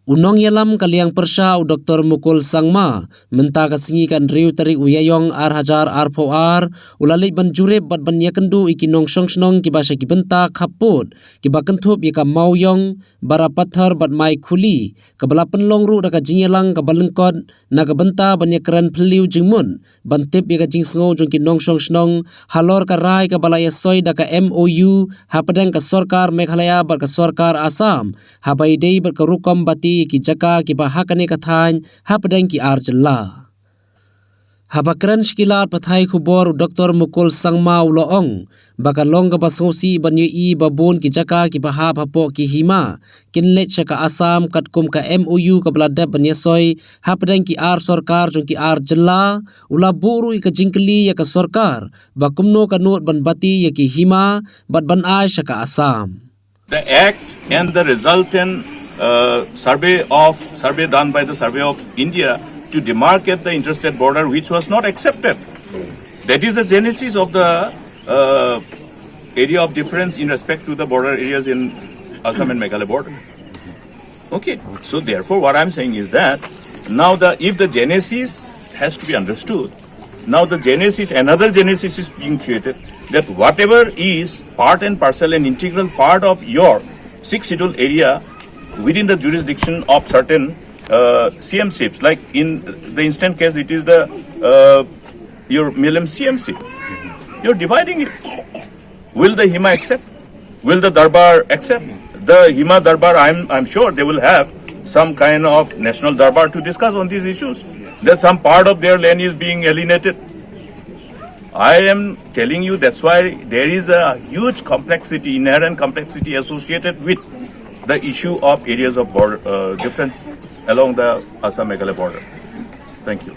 Unong yalam kaliang persya u Dr. Mukul Sangma menta kasingi kan riu tarik uyayong hajar ar ulalik ban jurep bat ban yakendu ikinong song kibasa kibenta kaput kibakentup yaka mauyong bara pathar bat mai khuli kabala penlong ru daka jingelang kabalengkot naga benta ban yakran phliu jingmun ban tip yaka jingsngo jong kinong song halor ka rai kabala yasoi daka MOU hapadang ka sorkar Meghalaya bat ka sorkar Assam habai dei bat ka rukom bati ki JAKA ki bahakane kathan hapadang ki arjalla habakran shkilat pathai khubor Dr. Mukul Sangma uloong bakalong ka basngosi banyu i babon ki JAKA ki bahap hapo ki HIMA kinlet shaka Assam katkum ka MOU ka blada banyasoy hapadang ki ar sorkar jong ki arjalla ula buru ka JINGKYLLI ya ka sorkar ba KUMNO ka NUD ban bati ya ki HIMA bat ban ai shaka Assam. The act and the resultant survey done by the Survey of India to demarcate the interstate border, which was not accepted. That is the genesis of the area of difference in respect to the border areas in Assam and Meghalaya border. Okay, so therefore what I'm saying is that now if the genesis has to be understood, now the genesis, another genesis is being created, that whatever is part and parcel and integral part of your 6th scheduled area within the jurisdiction of certain CMCs, like in the instant case it is the your Milam CMC. You're dividing it. Will the HIMA accept? Will the Darbar accept? The HIMA Darbar, I'm sure they will have some kind of national Darbar to discuss on these issues. That some part of their land is being alienated. I am telling you that's why there is a huge complexity, inherent complexity associated with the issue of areas of border difference along the Assam-Meghalaya border. Thank you.